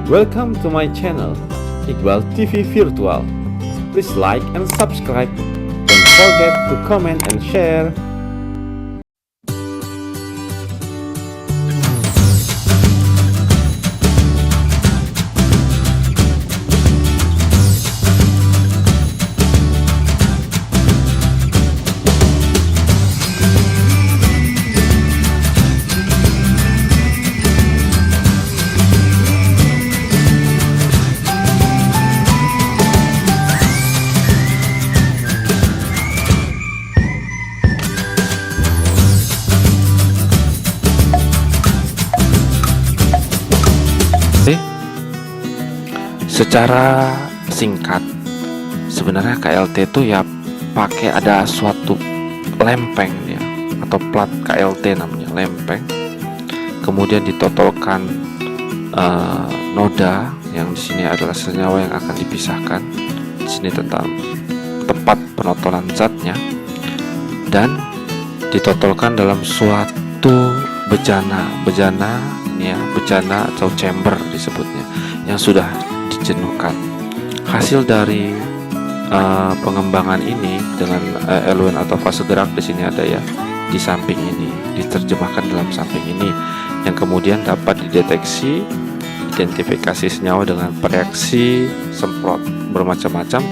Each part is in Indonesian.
Welcome to my channel, Iqbal TV Virtual. Please like and subscribe. Don't forget to comment and share. Secara singkat, sebenarnya KLT itu ya pakai ada suatu lempeng ya, atau plat KLT namanya lempeng. Kemudian ditotolkan noda yang di sini adalah senyawa yang akan dipisahkan. Di sini tentang tempat penotolan zatnya, dan ditotolkan dalam suatu bejana ya, bejana atau chamber disebutnya, yang sudah dijenuhkan. Hasil dari pengembangan ini dengan eluen atau fase gerak di sini ada ya, di samping ini diterjemahkan dalam samping ini, yang kemudian dapat dideteksi identifikasi senyawa dengan reaksi semprot bermacam-macam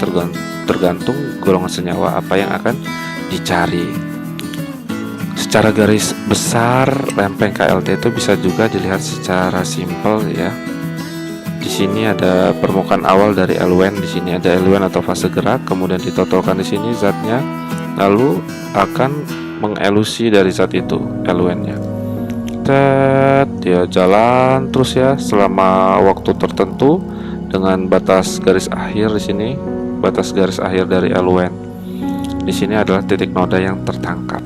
tergantung golongan senyawa apa yang akan dicari. Secara garis besar, lempeng KLT itu bisa juga dilihat secara simpel ya. Di sini ada permukaan awal dari eluen, di sini ada eluen atau fase gerak, kemudian ditotolkan di sini zatnya, lalu akan mengelusi dari zat itu eluennya. Dia jalan terus ya selama waktu tertentu dengan batas garis akhir di sini, batas garis akhir dari eluen. Di sini adalah titik noda yang tertangkap.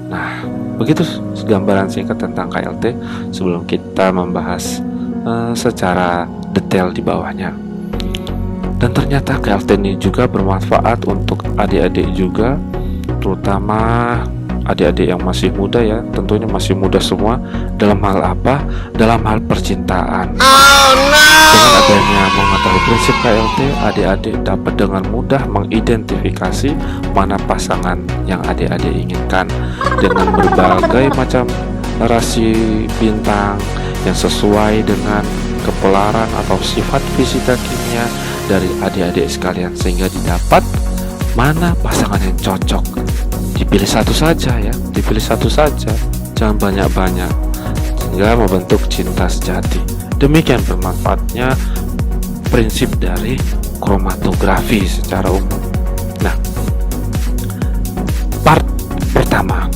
Nah, begitu gambaran singkat tentang KLT sebelum kita membahas secara detail di bawahnya. Dan ternyata KLT ini juga bermanfaat untuk adik-adik juga, terutama adik-adik yang masih muda ya, tentunya masih muda semua. Dalam hal apa? Dalam hal percintaan. Dengan adanya mengetahui prinsip KLT, adik-adik dapat dengan mudah mengidentifikasi mana pasangan yang adik-adik inginkan dengan berbagai macam rasi bintang yang sesuai dengan kepelaran atau sifat fisika kimia dari adik-adik sekalian, sehingga didapat mana pasangan yang cocok. Dipilih satu saja ya, dipilih satu saja, jangan banyak-banyak, sehingga membentuk cinta sejati. Demikian bermanfaatnya prinsip dari kromatografi secara umum. Nah, part pertama,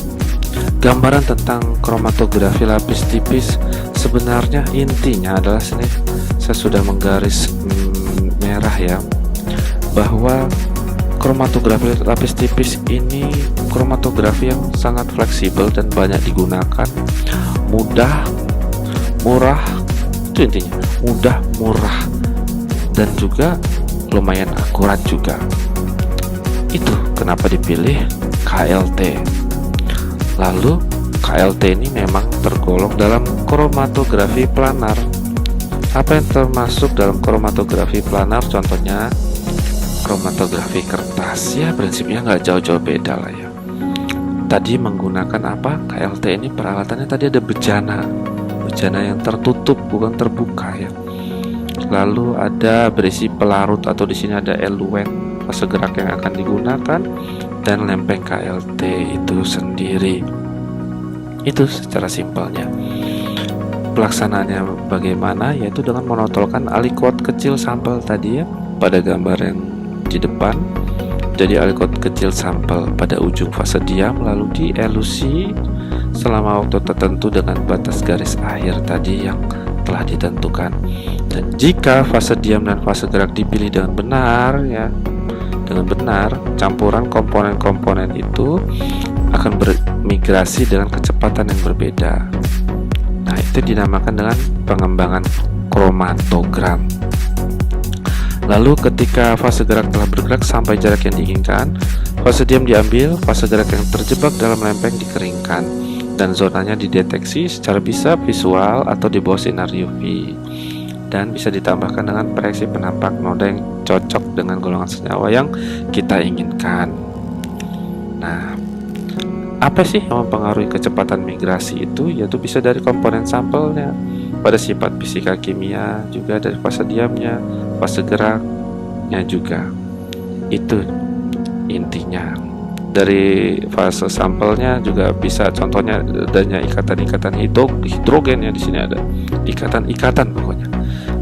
gambaran tentang kromatografi lapis tipis. Sebenarnya intinya adalah sini saya sudah menggaris merah ya, bahwa kromatografi lapis tipis ini kromatografi yang sangat fleksibel dan banyak digunakan, mudah, murah, itu intinya, mudah, murah, dan juga lumayan akurat juga. Itu kenapa dipilih KLT. Lalu KLT ini memang tergolong dalam kromatografi planar. Apa yang termasuk dalam kromatografi planar? Contohnya kromatografi kertas ya, prinsipnya nggak jauh-jauh beda lah ya. Tadi menggunakan apa? KLT ini peralatannya tadi ada bejana yang tertutup bukan terbuka ya. Lalu ada berisi pelarut atau di sini ada eluen, fase gerak yang akan digunakan, dan lempeng KLT itu sendiri. Itu secara simpelnya. Pelaksanaannya bagaimana? Yaitu dengan menotolkan alikot kecil sampel tadi ya, pada gambar yang di depan. Jadi alikot kecil sampel pada ujung fase diam, lalu dielusi selama waktu tertentu dengan batas garis akhir tadi yang telah ditentukan. Dan jika fase diam dan fase gerak dipilih dengan benar ya, dengan benar, campuran komponen-komponen itu akan bermigrasi dengan kecepatan yang berbeda. Nah, itu dinamakan dengan pengembangan kromatogram. Lalu ketika fase gerak telah bergerak sampai jarak yang diinginkan, fase diam diambil, fase gerak yang terjebak dalam lempeng dikeringkan, dan zonanya dideteksi secara bisa visual atau di bawah sinar UV. dan bisa ditambahkan dengan proyeksi penampak noda yang cocok dengan golongan senyawa yang kita inginkan. Nah, apa sih yang mempengaruhi kecepatan migrasi itu? Yaitu bisa dari komponen sampelnya, pada sifat fisika kimia, juga dari fase diamnya, fase geraknya juga. Itu intinya. Dari fase sampelnya juga bisa, contohnya adanya ikatan-ikatan hidrogen ya, di sini ada ikatan-ikatan, pokoknya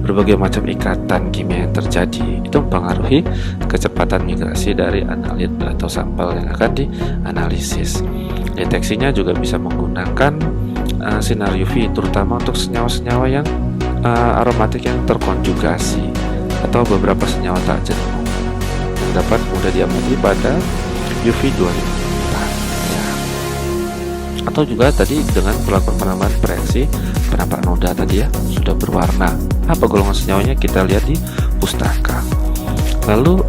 berbagai macam ikatan kimia yang terjadi itu mempengaruhi kecepatan migrasi dari analit atau sampel yang akan dianalisis. Deteksinya juga bisa menggunakan sinar UV, terutama untuk senyawa-senyawa yang aromatik yang terkonjugasi atau beberapa senyawa tak jenuh yang dapat mudah diamati pada UV 2000 ya. Atau juga tadi dengan melakukan penambahan proyeksi penampak noda tadi ya, sudah berwarna. Apa golongan senyawanya kita lihat di pustaka. Lalu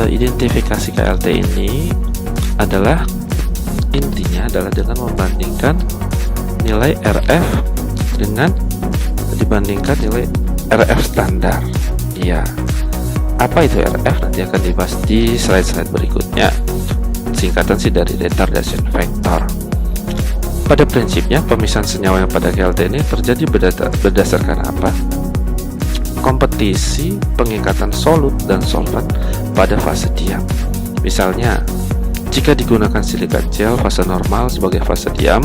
identifikasi KLT ini adalah intinya adalah dengan membandingkan nilai RF dibandingkan nilai RF standar. Iya. Apa itu RF? Nanti akan dibahas di slide-slide berikutnya. Singkatan sih dari retardation factor. Pada prinsipnya, pemisahan senyawa yang pada KLT ini terjadi berdasarkan apa? Kompetisi pengikatan solut dan solvent pada fase diam. Misalnya, jika digunakan silikat gel fase normal sebagai fase diam,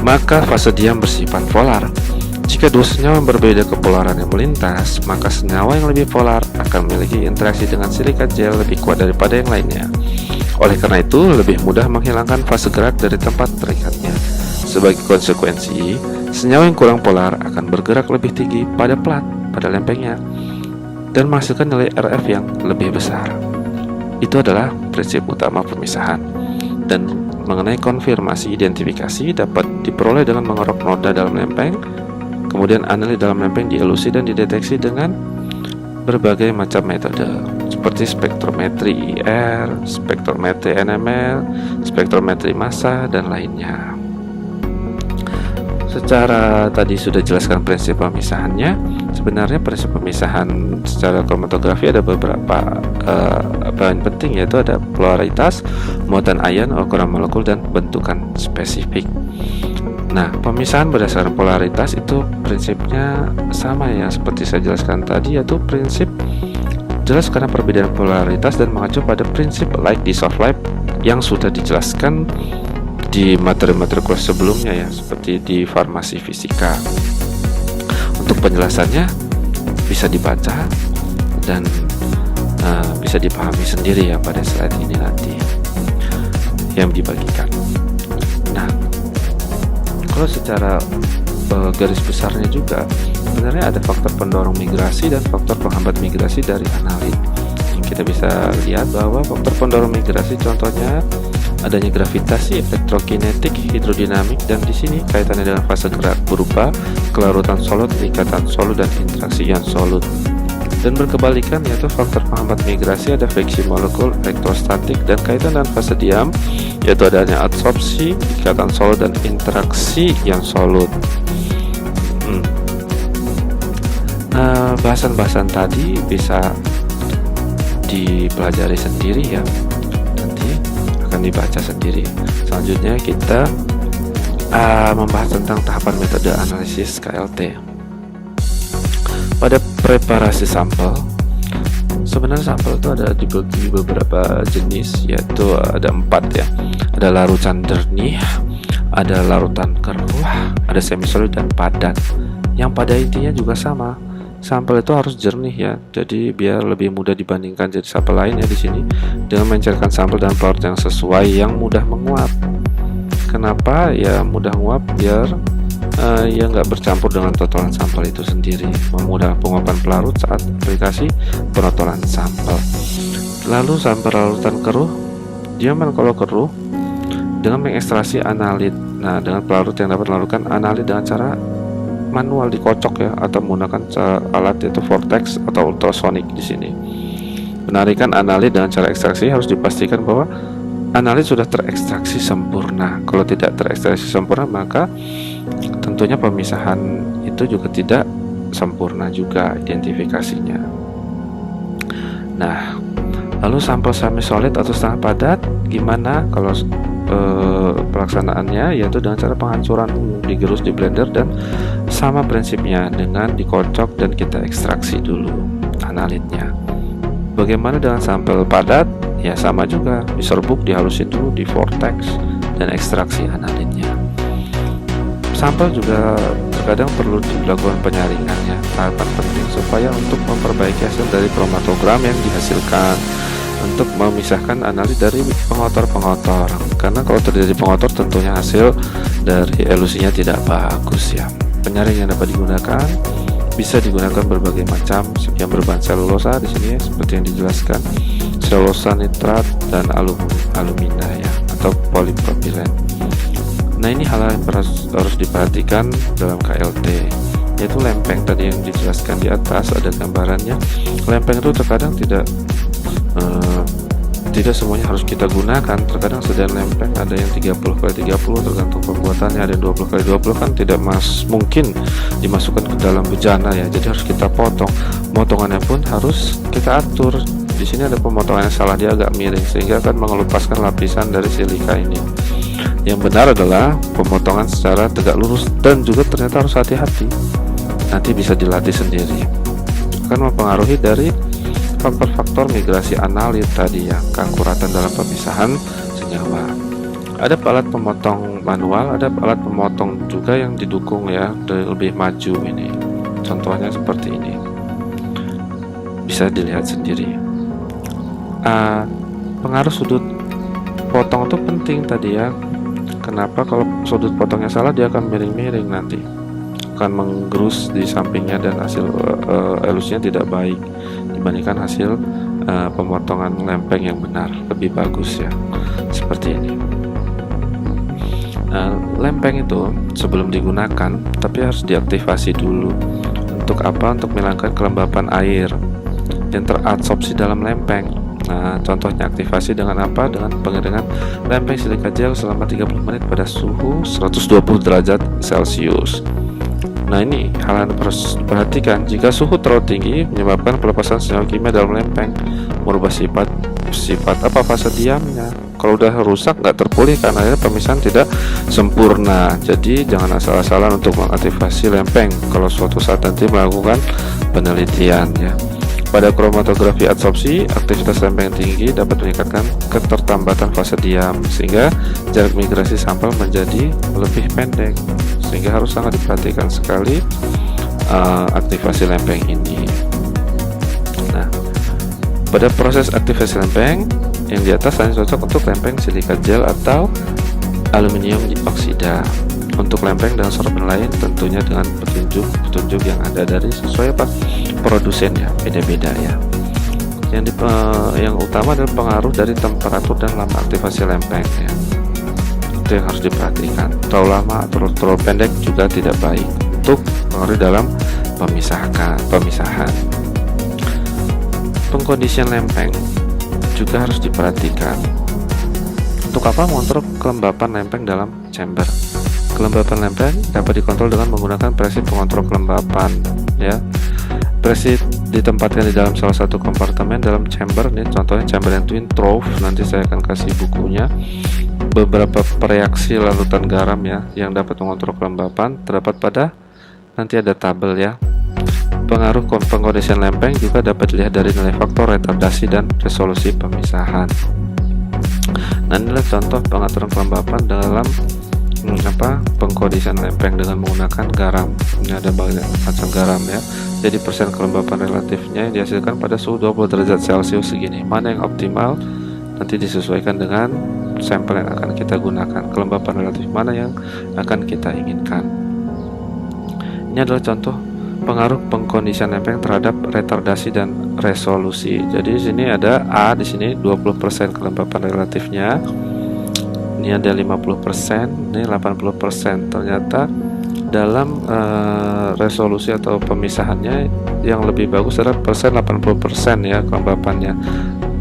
maka fase diam bersifat polar. Jika dua senyawa yang berbeda kepolaran yang melintas, maka senyawa yang lebih polar akan memiliki interaksi dengan silikat gel lebih kuat daripada yang lainnya. Oleh karena itu, lebih mudah menghilangkan fase gerak dari tempat terikatnya. Sebagai konsekuensi, senyawa yang kurang polar akan bergerak lebih tinggi pada plat, pada lempengnya, dan menghasilkan nilai RF yang lebih besar. Itu adalah prinsip utama pemisahan. Dan mengenai konfirmasi identifikasi dapat diperoleh dengan mengerok noda dalam lempeng, kemudian analit dalam lempeng dielusi dan dideteksi dengan berbagai macam metode seperti spektrometri IR, spektrometri NMR, spektrometri massa, dan lainnya. Secara tadi sudah jelaskan prinsip pemisahannya. Sebenarnya prinsip pemisahan secara kromatografi ada beberapa bahan penting, yaitu ada polaritas, muatan ion, ukuran molekul, dan bentukan spesifik. Nah, pemisahan berdasarkan polaritas itu prinsipnya sama ya seperti saya jelaskan tadi, yaitu prinsip jelas karena perbedaan polaritas dan mengacu pada prinsip light dissolve light yang sudah dijelaskan di materi-materi kelas sebelumnya ya, seperti di farmasi fisika. Untuk penjelasannya bisa dibaca dan bisa dipahami sendiri ya pada slide ini nanti yang dibagikan. Nah, kalau secara garis besarnya juga sebenarnya ada faktor pendorong migrasi dan faktor penghambat migrasi dari analit. Yang kita bisa lihat bahwa faktor pendorong migrasi contohnya adanya gravitasi, elektrokinetik, hidrodinamik, dan di sini kaitannya dengan fase gerak berupa kelarutan solut, ikatan solut, dan interaksi ion solut. Dan berkebalikan, yaitu faktor penghambat migrasi ada friksi molekul, elektrostatik, dan kaitan dengan fase diam, yaitu adanya adsorpsi, ikatan solut, dan interaksi ion solut. Bahasan-bahasan tadi bisa dipelajari sendiri ya, nanti akan dibaca sendiri. Selanjutnya kita membahas tentang tahapan metode analisis KLT. Pada preparasi sampel, sebenarnya sampel itu ada dibagi beberapa jenis, yaitu ada 4 ya. Ada larutan jernih, ada larutan keruh, ada semisolid, dan padat. Yang pada intinya juga sama. Sampel itu harus jernih ya, jadi biar lebih mudah dibandingkan jenis sampel lain ya di sini, dengan mencairkan sampel dan pelarut yang sesuai yang mudah menguap. Kenapa ya mudah menguap? Biar ya nggak bercampur dengan totalan sampel itu sendiri, memudahkan penguapan pelarut saat aplikasi penotolan sampel. Lalu sampel larutan keruh, dia kalau keruh dengan mengekstraksi analit. Nah, dengan pelarut yang dapat melakukan analit dengan cara manual dikocok ya, atau menggunakan alat yaitu vortex atau ultrasonic di sini. Penarikan analit dengan cara ekstraksi harus dipastikan bahwa analit sudah terekstraksi sempurna. Kalau tidak terekstraksi sempurna, maka tentunya pemisahan itu juga tidak sempurna juga identifikasinya. Nah, lalu sampel semi solid atau setengah padat gimana kalau pelaksanaannya, yaitu dengan cara penghancuran digerus di blender, dan sama prinsipnya dengan dikocok dan kita ekstraksi dulu analitnya. Bagaimana dengan sampel padat? Ya sama juga, diserbuk, dihalusin dulu di vortex dan ekstraksi analitnya. Sampel juga terkadang perlu dilakukan penyaringan ya, tahapan penting supaya untuk memperbaiki hasil dari kromatogram yang dihasilkan, untuk memisahkan analit dari pengotor-pengotor, karena kalau terjadi pengotor tentunya hasil dari elusinya tidak bagus ya. Penyaring yang dapat digunakan bisa digunakan berbagai macam yang berbahan selulosa di sini ya, seperti yang dijelaskan, selulosa nitrat dan alumina ya, atau polipropilen. Nah, ini hal yang harus diperhatikan dalam KLT, yaitu lempeng tadi yang dijelaskan di atas, ada gambarannya. Lempeng itu terkadang tidak semuanya harus kita gunakan. Terkadang sediaan lempeng ada yang 30x30 tergantung pembuatannya, ada yang 20x20 kan tidak mungkin dimasukkan ke dalam bejana ya, jadi harus kita potong. Potongannya pun harus kita atur. Di sini ada pemotongan yang salah, dia agak miring sehingga akan mengelupaskan lapisan dari silika ini. Yang benar adalah pemotongan secara tegak lurus, dan juga ternyata harus hati-hati. Nanti bisa dilatih sendiri. Akan mempengaruhi dari faktor-faktor migrasi analit tadi ya, keakuratan dalam pemisahan senyawa. Ada alat pemotong manual, ada alat pemotong juga yang didukung ya, lebih maju ini. Contohnya seperti ini. Bisa dilihat sendiri. Pengaruh sudut potong itu penting tadi ya. Kenapa? Kalau sudut potongnya salah, dia akan miring-miring nanti, akan menggerus di sampingnya, dan hasil elusnya tidak baik dibandingkan hasil pemotongan lempeng yang benar, lebih bagus ya, seperti ini. Lempeng itu sebelum digunakan tapi harus diaktifasi dulu. Untuk apa? Untuk menghilangkan kelembapan air yang teradsorpsi dalam lempeng. Nah, contohnya aktivasi dengan apa? Dengan pengeringan lempeng silika gel selama 30 menit pada suhu 120 derajat Celcius. Nah, ini hal yang harus diperhatikan. Jika suhu terlalu tinggi menyebabkan pelepasan senyawa kimia dalam lempeng, merubah sifat apa fase diamnya. Kalau udah rusak, nggak terpulih, karena akhirnya pemisahan tidak sempurna. Jadi jangan asal-asalan untuk mengaktifasi lempeng kalau suatu saat nanti melakukan penelitian ya. Pada kromatografi adsorpsi, aktivitas lempeng tinggi dapat meningkatkan keterlambatan fase diam, sehingga jarak migrasi sampel menjadi lebih pendek, sehingga harus sangat diperhatikan sekali aktivasi lempeng ini. Nah, pada proses aktivasi lempeng yang di atas hanya cocok untuk lempeng silika gel atau aluminium dioksida. Untuk lempeng dan sorben lain tentunya dengan petunjuk yang ada dari sesuai produsen ya, beda-beda ya. Yang utama adalah pengaruh dari temperatur dan lama aktivasi lempeng ya. Itu yang harus diperhatikan. Terlalu lama atau terlalu pendek juga tidak baik untuk pengaruh dalam pemisahan. Pengkondisian lempeng juga harus diperhatikan. Untuk apa? Mengontrol kelembapan lempeng dalam chamber. Kelembapan lempeng dapat dikontrol dengan menggunakan presi pengontrol kelembapan ya. Presi ditempatkan di dalam salah satu kompartemen dalam chamber. Ini contohnya chamber yang twin trough, nanti saya akan kasih bukunya. Beberapa reaksi larutan garam ya yang dapat mengontrol kelembapan terdapat pada, nanti ada tabel ya. Pengaruh pengkondisian lempeng juga dapat dilihat dari nilai faktor retardasi dan resolusi pemisahan. Nah, inilah contoh pengaturan kelembapan dalam pengkondisian lempeng dengan menggunakan garam. Ini ada banyak macam garam ya. Jadi persen kelembapan relatifnya yang dihasilkan pada suhu 20 derajat Celcius segini. Mana yang optimal nanti disesuaikan dengan sampel yang akan kita gunakan. Kelembapan relatif mana yang akan kita inginkan. Ini adalah contoh pengaruh pengkondisian lempeng terhadap retardasi dan resolusi. Jadi di sini ada A, di sini 20% kelembapan relatifnya. Ini ada 50%, ini 80%. Ternyata dalam resolusi atau pemisahannya yang lebih bagus adalah persen 80% ya kelembapannya.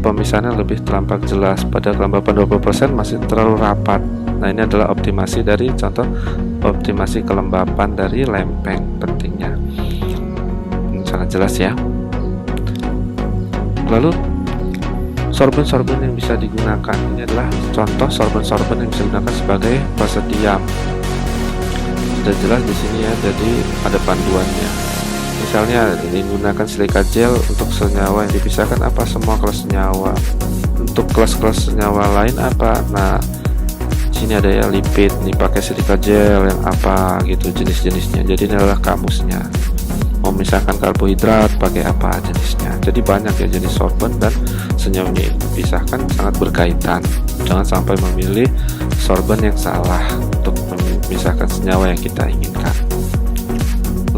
Pemisahannya lebih tampak jelas. Pada kelembapan 20% masih terlalu rapat. Nah, ini adalah optimasi dari contoh optimasi kelembapan dari lempeng pentingnya. jelas ya. Lalu sorban yang bisa digunakan, ini adalah contoh sorban yang bisa digunakan sebagai fase diam. Sudah jelas di sini ya, jadi ada panduannya. Misalnya digunakan silika gel untuk senyawa yang dipisahkan apa, semua kelas senyawa. Untuk kelas-kelas senyawa lain apa? Nah, sini ada ya lipid, nih pakai silika gel yang apa gitu jenis-jenisnya. Jadi ini adalah kamusnya. Memisahkan karbohidrat pakai apa jenisnya. Jadi banyak ya jenis sorban, dan senyawa yang dipisahkan sangat berkaitan. Jangan sampai memilih sorban yang salah untuk memisahkan senyawa yang kita inginkan.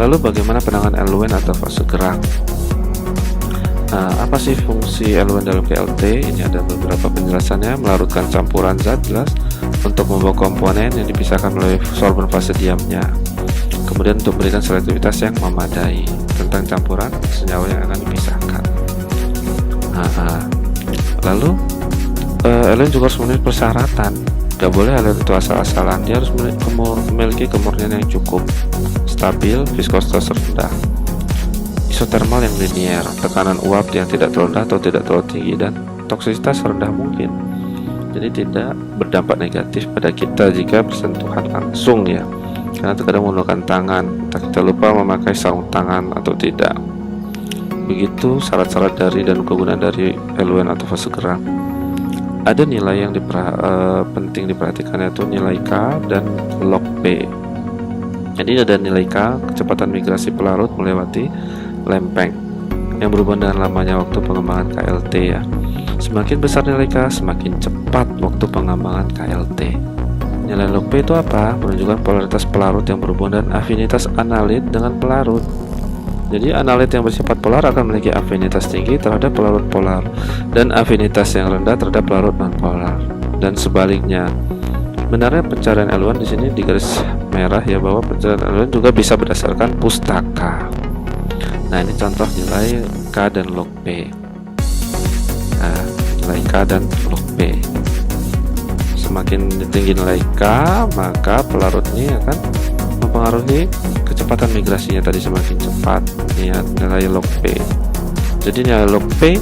Lalu bagaimana penanganan eluen atau fase gerak? Nah, apa sih fungsi eluen dalam KLT? Ini ada beberapa penjelasannya. Melarutkan campuran zat, jelas, untuk membawa komponen yang dipisahkan oleh sorban fase diamnya. Kemudian untuk memberikan selektivitas yang memadai tentang campuran senyawa yang akan dipisahkan. Lalu eluen juga harus memenuhi persyaratan. Gak boleh eluen itu asal-asalan. Dia harus memiliki kemurnian yang cukup, stabil, viskositas rendah, isotermal yang linier, tekanan uap yang tidak terlalu rendah atau tidak terlalu tinggi, dan toksisitas rendah mungkin. Jadi tidak berdampak negatif pada kita jika bersentuhan langsung ya. Karena terkadang menggunakan tangan, entah kita lupa memakai sarung tangan atau tidak. Begitu syarat-syarat dari dan kegunaan dari eluen atau fase gerak. Ada nilai yang penting diperhatikan, yaitu nilai K dan log P. Jadi ada nilai K, kecepatan migrasi pelarut melewati lempeng, yang berhubungan dengan lamanya waktu pengembangan KLT ya. Semakin besar nilai K, semakin cepat waktu pengembangan KLT. Nilai log P itu apa? Menunjukkan polaritas pelarut yang berhubungan dengan afinitas analit dengan pelarut. Jadi analit yang bersifat polar akan memiliki afinitas tinggi terhadap pelarut polar, dan afinitas yang rendah terhadap pelarut non-polar, dan sebaliknya. Benarnya pencarian eluen di sini di garis merah ya, bahwa pencarian eluen juga bisa berdasarkan pustaka. Nah, ini contoh nilai K dan log P. Nah, nilai K dan log P. Semakin tinggi nilai K, maka pelarut ini akan mempengaruhi kecepatan migrasinya tadi semakin cepat. Lihat nilai log P. Jadi nilai log P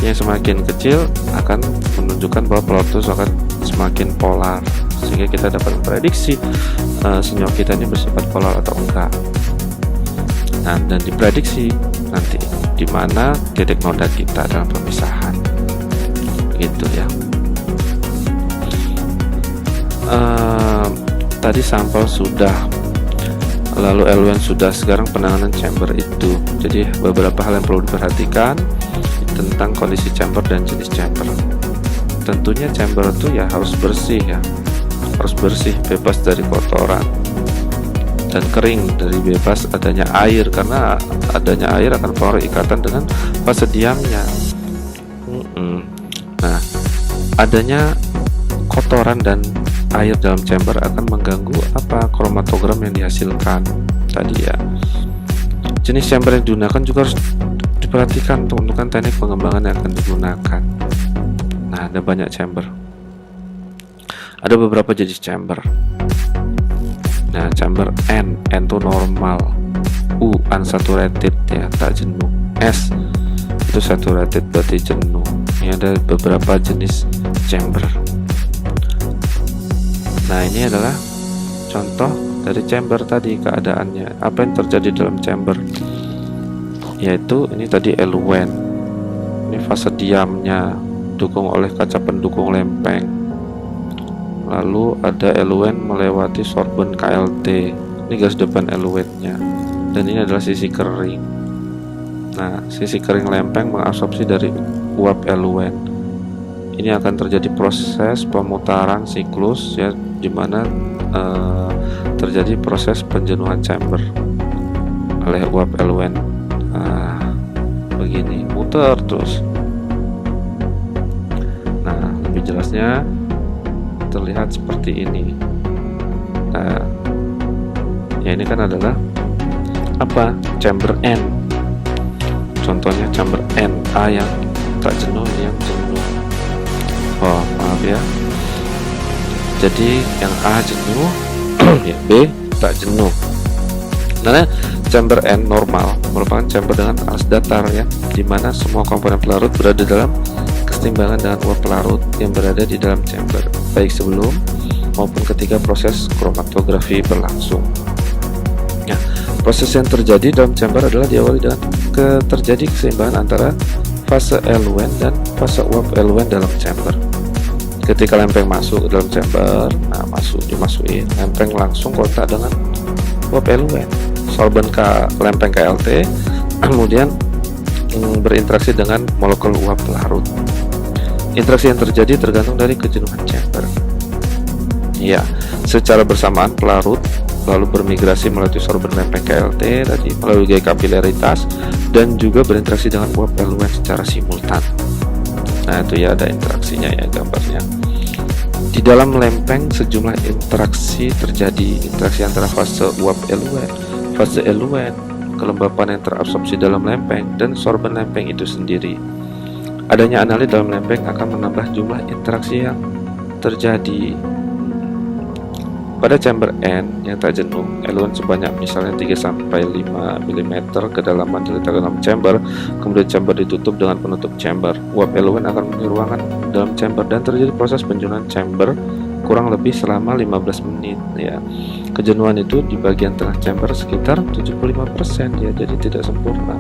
yang semakin kecil akan menunjukkan bahwa pelarut itu akan semakin polar, sehingga kita dapat memprediksi senyawa kita ini bersifat polar atau enggak. Nah, dan diprediksi nanti di mana titik noda kita dalam pemisahan. Begitu ya. Tadi sampel sudah, lalu eluen sudah, sekarang penanganan chamber itu. Jadi beberapa hal yang perlu diperhatikan tentang kondisi chamber dan jenis chamber. Tentunya chamber itu ya harus bersih ya, harus bersih, bebas dari kotoran, dan kering dari bebas adanya air, karena adanya air akan mempengaruhi ikatan dengan fase diamnya. Nah, adanya kotoran dan air dalam chamber akan mengganggu kromatogram yang dihasilkan tadi ya. Jenis chamber yang digunakan juga harus diperhatikan untuk menentukan teknik pengembangan yang akan digunakan. Nah, ada banyak chamber, ada beberapa jenis chamber. Nah, chamber N itu normal, U unsaturated ya, tak jenuh, S itu saturated berarti jenuh. Ini ada beberapa jenis chamber. Nah, ini adalah contoh dari chamber tadi, keadaannya apa yang terjadi dalam chamber, yaitu ini tadi eluen, ini fase diamnya didukung oleh kaca pendukung lempeng, lalu ada eluen melewati sorban KLT, ini garis depan eluennya, dan ini adalah sisi kering. Nah, sisi kering lempeng mengabsorpsi dari uap eluen. Ini akan terjadi proses pemutaran siklus ya, di mana terjadi proses penjenuhan chamber oleh uap eluen. Begini, muter terus. Nah, lebih jelasnya terlihat seperti ini. Nah, ya ini kan adalah apa? Chamber N. Contohnya chamber N, A yang tak jenuh, ini yang jenuh. Oh, maaf ya. Jadi yang A jenuh, ya B tak jenuh. Nah, chamber N normal merupakan chamber dengan alas datar ya, di mana semua komponen pelarut berada dalam keseimbangan dengan uap pelarut yang berada di dalam chamber, baik sebelum maupun ketika proses kromatografi berlangsung. Nah, proses yang terjadi dalam chamber adalah diawali dengan terjadi keseimbangan antara fase eluent dan fase uap eluent dalam chamber. Ketika lempeng masuk ke dalam chamber, dimasukin, lempeng langsung kontak dengan uap eluent. Solvent lempeng KLT kemudian berinteraksi dengan molekul uap pelarut. Interaksi yang terjadi tergantung dari kejenuhan chamber. Ya, secara bersamaan pelarut lalu bermigrasi melalui sorben lempeng KLT tadi melalui gaya kapilaritas dan juga berinteraksi dengan uap eluent secara simultan. Nah, itu ya ada interaksinya ya gambarnya. Di dalam lempeng sejumlah interaksi terjadi, interaksi antara fase uap eluent, fase eluent, kelembapan yang terabsorpsi dalam lempeng, dan sorben lempeng itu sendiri. Adanya analit dalam lempeng akan menambah jumlah interaksi yang terjadi. Pada chamber N yang tak jenuh, eluent sebanyak misalnya 3-5 mm kedalaman diletakkan dalam chamber, kemudian chamber ditutup dengan penutup chamber. Uap eluent akan memenuhi ruangan dalam chamber dan terjadi proses penjenuhan chamber kurang lebih selama 15 menit ya. Kejenuhan itu di bagian tengah chamber sekitar 75% ya, jadi tidak sempurna.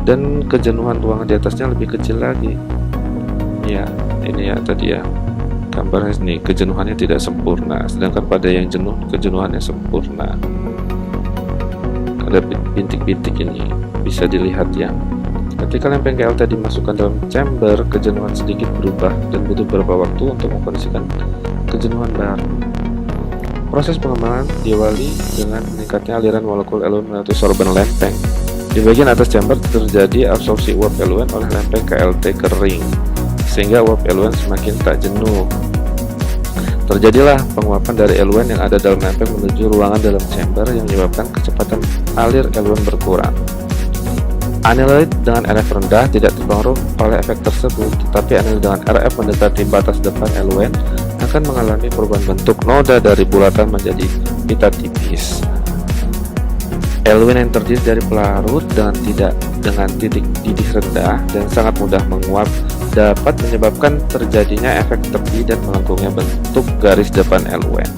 Dan kejenuhan ruangan di atasnya lebih kecil lagi. Ya, ini ya tadi ya. Gambarnya ini kejenuhannya tidak sempurna, sedangkan pada yang jenuh kejenuhannya sempurna. Ada bintik-bintik ini bisa dilihat ya. Ketika lempeng KLT dimasukkan dalam chamber, kejenuhan sedikit berubah dan butuh beberapa waktu untuk mengkondisikan kejenuhan baru. Proses pengembangan diawali dengan meningkatnya aliran molekul eluent melalui sorben lempeng. Di bagian atas chamber terjadi absorpsi uap eluent oleh lempeng KLT kering, sehingga uap eluent semakin tak jenuh. Terjadilah penguapan dari eluent yang ada dalam lempeng menuju ruangan dalam chamber yang menyebabkan kecepatan alir eluent berkurang. Analit dengan RF rendah tidak terpengaruh oleh efek tersebut, tetapi analit dengan RF mendekati batas depan eluent akan mengalami perubahan bentuk noda dari bulatan menjadi pita tipis. Eluent yang terdiri dari pelarut dengan titik didih rendah dan sangat mudah menguap dapat menyebabkan terjadinya efek tepi dan melengkungnya bentuk garis depan eluent.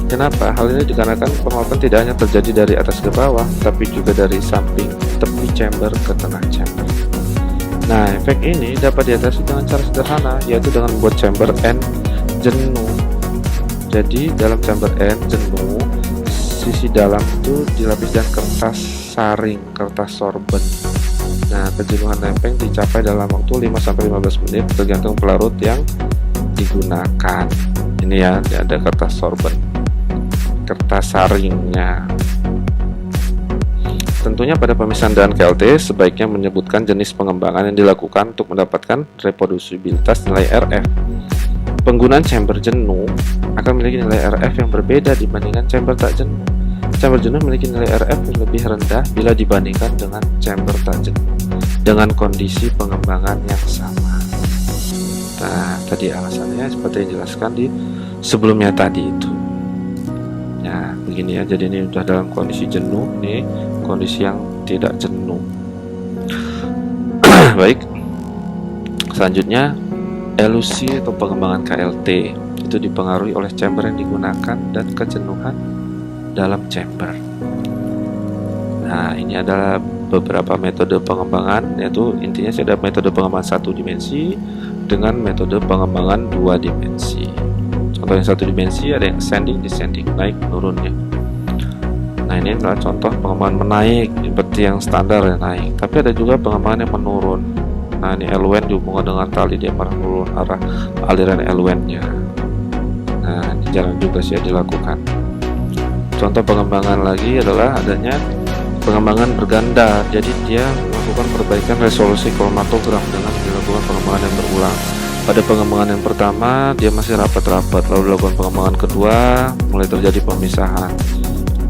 Kenapa? Hal ini dikarenakan penguapan tidak hanya terjadi dari atas ke bawah, tapi juga dari samping tepi chamber ke tengah chamber. Nah, efek ini dapat diatasi dengan cara sederhana, yaitu dengan membuat chamber N jenuh. Jadi dalam chamber N jenuh, sisi dalam itu dilapis dengan kertas saring, kertas sorben. Nah, kejenuhan lempeng dicapai dalam waktu 5-15 menit tergantung pelarut yang digunakan. Ini ya, ada kertas sorben, kertas saringnya. Tentunya pada pemisahan dengan KLT sebaiknya menyebutkan jenis pengembangan yang dilakukan untuk mendapatkan reprodusibilitas nilai RF. Penggunaan chamber jenuh akan memiliki nilai RF yang berbeda dibandingkan chamber tak jenuh. Chamber jenuh memiliki nilai RF yang lebih rendah bila dibandingkan dengan chamber tak jenuh dengan kondisi pengembangan yang sama. Nah, tadi alasannya seperti yang dijelaskan di sebelumnya tadi itu. Ya, begini ya. Jadi ini sudah dalam kondisi jenuh, nih kondisi yang tidak jenuh. Baik. Selanjutnya, elusi atau pengembangan KLT itu dipengaruhi oleh chamber yang digunakan dan kejenuhan dalam chamber. Nah, ini adalah beberapa metode pengembangan, yaitu intinya ada metode pengembangan 1 dimensi dengan metode pengembangan 2 dimensi. Contoh yang 1 dimensi ada yang ascending, descending, naik menurunnya. Nah, ini adalah contoh pengembangan menaik seperti yang standar ya, naik. Tapi ada juga pengembangan yang menurun. Nah, ini eluent dihubungkan dengan tali, dia menurun arah aliran eluentnya. Nah, ini jarang juga sih dilakukan. Contoh pengembangan lagi adalah adanya pengembangan berganda. Jadi dia melakukan perbaikan resolusi kromatograf dengan dilakukan pengembangan yang berulang. Pada pengembangan yang pertama dia masih rapat-rapat, lalu dilakukan pengembangan kedua mulai terjadi pemisahan.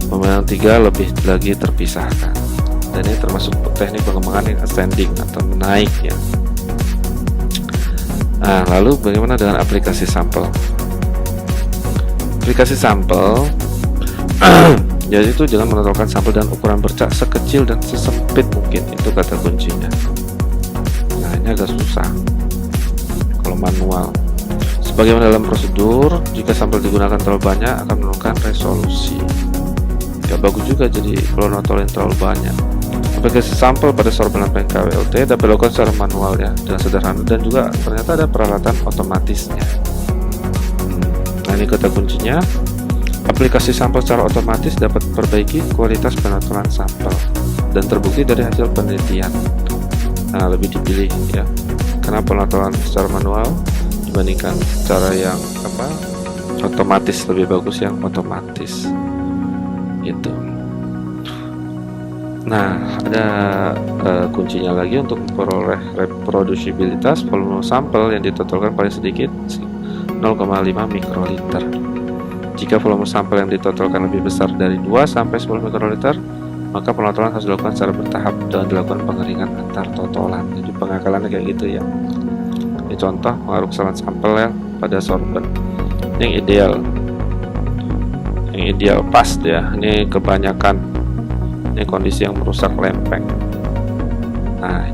Pengembangan 3 lebih lagi terpisahkan. Dan ini termasuk teknik pengembangan yang ascending atau menaik ya. Nah, lalu bagaimana dengan aplikasi sampel? Aplikasi sampel Jadi itu jangan menotolkan sampel dan ukuran bercak sekecil dan sesempit mungkin, itu kata kuncinya. Nah, ini agak susah kalau manual. Sebagaimana dalam prosedur, jika sampel digunakan terlalu banyak akan menurunkan resolusi. Gak bagus juga jadi kalau notolin terlalu banyak. Aplikasi sampel pada sorban lempeng KWLT dapat dilakukan secara manual ya, dengan sederhana, dan juga ternyata ada peralatan otomatisnya. Nah, ini kata kuncinya. Aplikasi sampel secara otomatis dapat memperbaiki kualitas penotolan sampel dan terbukti dari hasil penelitian. Nah, lebih dipilih ya, karena penotolan secara manual dibandingkan cara yang otomatis, lebih bagus yang otomatis gitu. Nah, ada kuncinya lagi untuk memperoleh reproducibilitas. Volume sampel yang ditotolkan paling sedikit 0,5 mikroliter. Jika volume sampel yang ditotolkan lebih besar dari 2 sampai 10 mikroliter, maka penotolan harus dilakukan secara bertahap dan dilakukan pengeringan antar totolan. Jadi pengakalannya kayak gitu ya. Ini contoh pengaruh kesalahan sampel ya pada sorban. Yang ideal pas ya. Ini kebanyakan, ini kondisi yang merusak lempeng. Nah,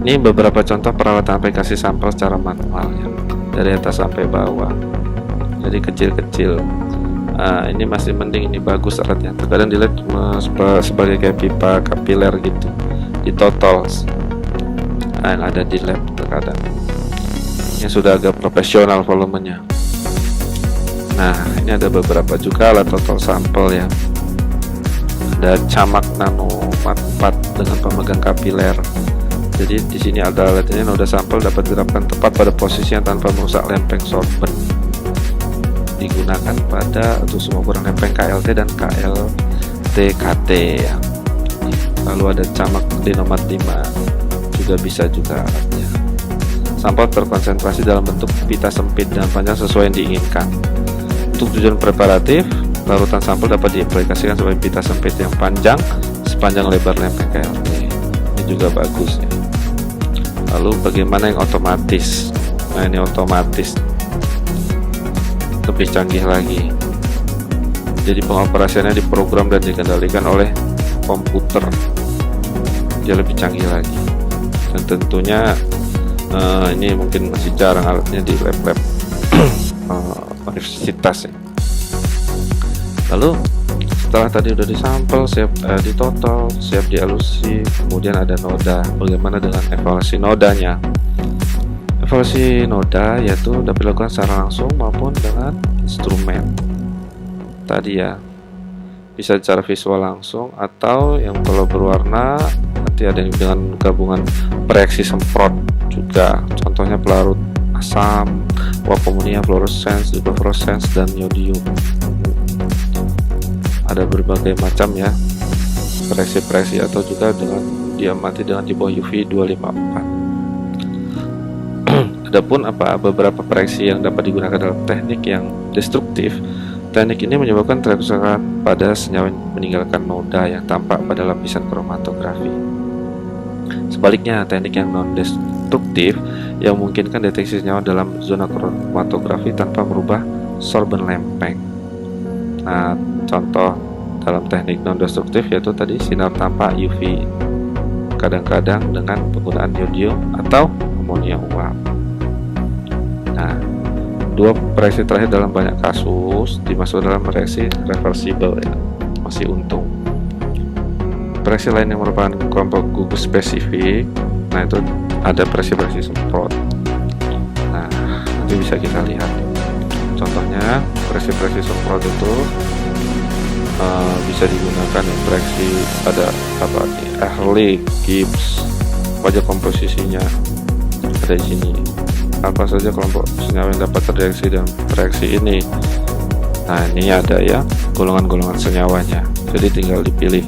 ini beberapa contoh peralatan aplikasi sampel secara manual ya, dari atas sampai bawah. Jadi kecil-kecil. Ini masih mending, ini bagus alatnya. Terkadang dilihat sebagai kayak pipa kapiler gitu, ditotol. Yang ada di lab terkadang. Yang sudah agak profesional volumenya. Nah, ini ada beberapa juga alat totol sampel ya. Ada camak nanomat 4 dengan pemegang kapiler. Jadi di sini ada alat ini, noda sampel dapat diterapkan tepat pada posisi yang tanpa merusak lempeng sorban. Digunakan pada untuk semua ukuran lempeng KLT dan KLT-KT ya. Lalu ada camak dinomat 5 juga bisa juga alatnya. Sampel terkonsentrasi dalam bentuk pita sempit dan panjang sesuai yang diinginkan. Untuk tujuan preparatif, larutan sampel dapat diaplikasikan sebagai pita sempit yang panjang sepanjang lebar lempeng KLT. Ini juga bagus ya. Lalu bagaimana yang otomatis? Nah, ini otomatis lebih canggih lagi. Jadi pengoperasiannya diprogram dan dikendalikan oleh komputer. Dia lebih canggih lagi. Dan tentunya ini mungkin masih jarang alatnya di lab-lab universitas ya. Lalu setelah tadi udah disampel, siap ditotol, siap dielusi, kemudian ada noda. Bagaimana dengan evaluasi nodanya? Evaluasi noda yaitu dapat dilakukan secara langsung maupun dengan instrumen. Tadi ya, bisa secara visual langsung, atau yang kalau berwarna nanti ada yang dengan gabungan reaksi semprot juga. Contohnya pelarut asam, uap amonia, fluorescence, fluorescence, dan yodium. Ada berbagai macam ya reaksi-reaksi, atau juga dengan diamati dengan di bawah UV 254. Adapun beberapa reaksi yang dapat digunakan dalam teknik yang destruktif. Teknik ini menyebabkan kerusakan pada senyawa yang meninggalkan noda yang tampak pada lapisan kromatografi. Sebaliknya, teknik yang non-destruktif yang memungkinkan deteksi senyawa dalam zona kromatografi tanpa merubah sorban lempeng. Nah, contoh dalam teknik non-destruktif yaitu tadi sinar tanpa UV, kadang-kadang dengan penggunaan yodium atau amonia uap. Nah, dua reaksi terakhir dalam banyak kasus dimasuk dalam reaksi reversible ya, masih untung. Reaksi lain yang merupakan kelompok gugus spesifik, nah itu ada reaksi semprot. Nah, nanti bisa kita lihat. Contohnya reaksi semprot itu bisa digunakan reaksi pada Ehrlich, Gibbs. Wajah komposisinya ada di sini. Apa saja kelompok senyawa yang dapat terreaksi dan reaksi ini. Nah, ini ada ya golongan-golongan senyawanya. Jadi tinggal dipilih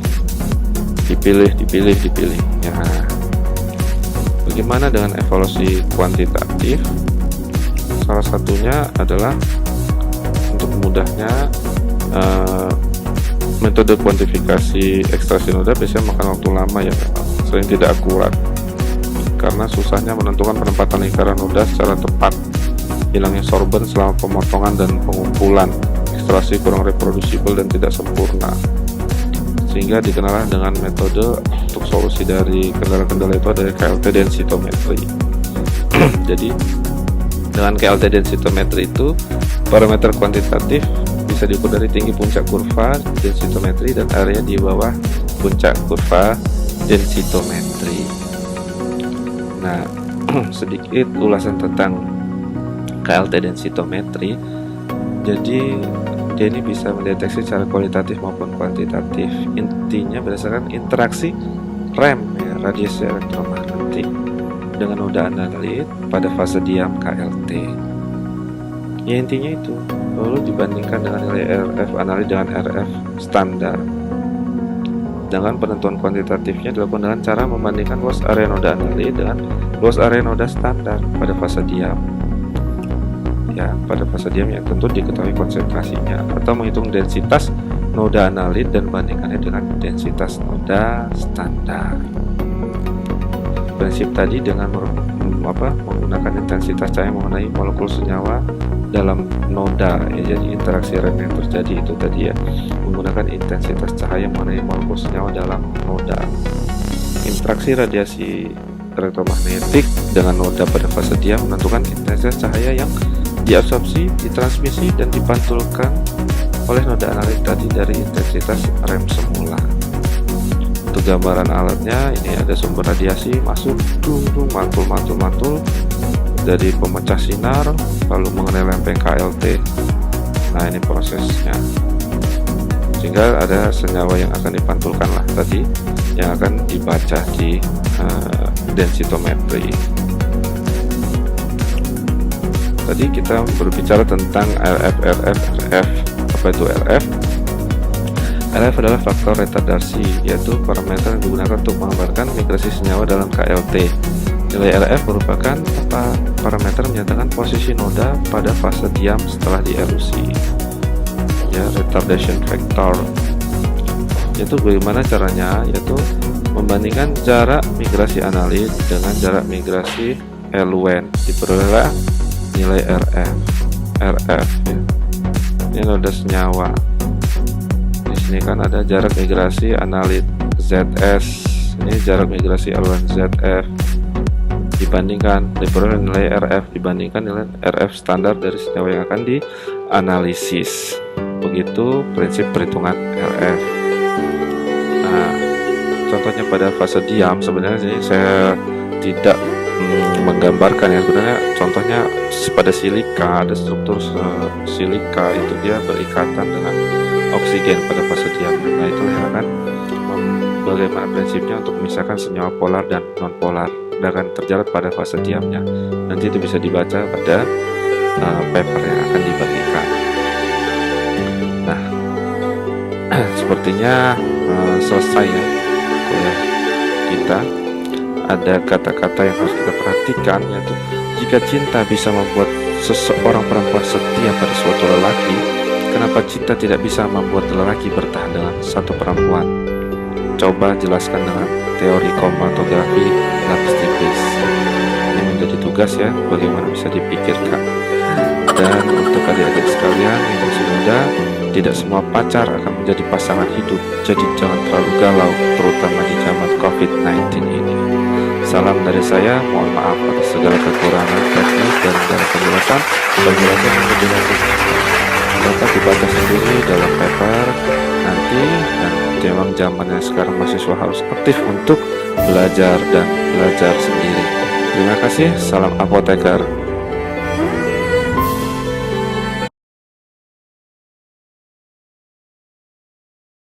ya. Bagaimana dengan evaluasi kuantitatif? Salah satunya adalah untuk mudahnya metode kuantifikasi ekstraksi noda biasanya makan waktu lama ya, sering tidak akurat karena susahnya menentukan penempatan lingkaran noda secara tepat, hilangnya sorban selama pemotongan dan pengumpulan ilustrasi kurang reproducible dan tidak sempurna, sehingga dikenal dengan metode untuk solusi dari kendala-kendala itu adalah KLT densitometry. Jadi dengan KLT densitometry itu parameter kuantitatif bisa diukur dari tinggi puncak kurva densitometry dan area di bawah puncak kurva densitometry. Nah, sedikit ulasan tentang KLT densitometry. Jadi dia ini bisa mendeteksi secara kualitatif maupun kuantitatif. Intinya berdasarkan interaksi REM, ya, radiasi elektromagnetik, dengan noda analit pada fase diam KLT. Ya, intinya itu. Lalu dibandingkan dengan nilai RF analit dengan RF standar. Dengan penentuan kuantitatifnya dilakukan dengan cara membandingkan luas area noda analit dengan luas area noda standar pada fase diam. Ya, pada fase diam yang tentu diketahui konsentrasinya, atau menghitung densitas noda analit dan bandingkannya dengan densitas noda standar. Prinsip tadi dengan menggunakan intensitas cahaya mengenai molekul senyawa dalam noda, ya, jadi interaksi REM yang terjadi itu tadi, ya, menggunakan intensitas cahaya mengenai molekul senyawa dalam noda. Interaksi radiasi elektromagnetik dengan noda pada fase diam menentukan intensitas cahaya yang diabsorpsi, ditransmisi, dan dipantulkan oleh noda analit tadi dari intensitas REM semula. Untuk gambaran alatnya, ini ada sumber radiasi masuk, mantul dari pemecah sinar, lalu mengenai lempeng KLT. Nah, ini prosesnya, sehingga ada senyawa yang akan dipantulkan lah tadi, yang akan dibaca di densitometry. Tadi kita berbicara tentang RF. Apa itu RF? RF adalah faktor retardasi, yaitu parameter yang digunakan untuk menggambarkan migrasi senyawa dalam KLT. Nilai RF merupakan parameter menyatakan posisi noda pada fase diam setelah dielusi. Ya, retardation factor. Yaitu bagaimana caranya? Yaitu membandingkan jarak migrasi analit dengan jarak migrasi eluen. Diperolehlah nilai RF, ya. Ini noda senyawa. Di sini kan ada jarak migrasi analit ZS, ini jarak migrasi eluen ZF. Dibandingkan, diperoleh nilai RF dibandingkan nilai RF standar dari senyawa yang akan dianalisis. Begitu prinsip perhitungan RF. Nah, contohnya pada fase diam, sebenarnya sih saya tidak menggambarkan, ya, sebenarnya contohnya pada silika, ada struktur silika itu dia berikatan dengan oksigen pada fase diam. Nah, itu yang akan bagaimana prinsipnya untuk memisahkan senyawa polar dan non polar akan terjerat pada fase diamnya. Nanti itu bisa dibaca pada paper yang akan dibagikan. Nah, sepertinya selesai, ya, kuliah kita. Ada kata-kata yang harus kita perhatikan, yaitu jika cinta bisa membuat seseorang perempuan setia pada suatu lelaki, kenapa cinta tidak bisa membuat lelaki bertahan dengan satu perempuan? Coba jelaskan dengan teori kromatografi lapis tipis. Ini menjadi tugas, ya, bagaimana bisa dipikirkan. Dan untuk adik-adik sekalian yang masih muda, tidak semua pacar akan menjadi pasangan hidup. Jadi jangan terlalu galau, terutama di zaman COVID-19 ini. Salam dari saya, mohon maaf atas segala kekurangan teknis dan segala penjelasan yang dapat dibaca sendiri dalam paper nanti. Dan memang zamannya sekarang mahasiswa harus aktif untuk belajar dan belajar sendiri. Terima kasih, salam apoteker.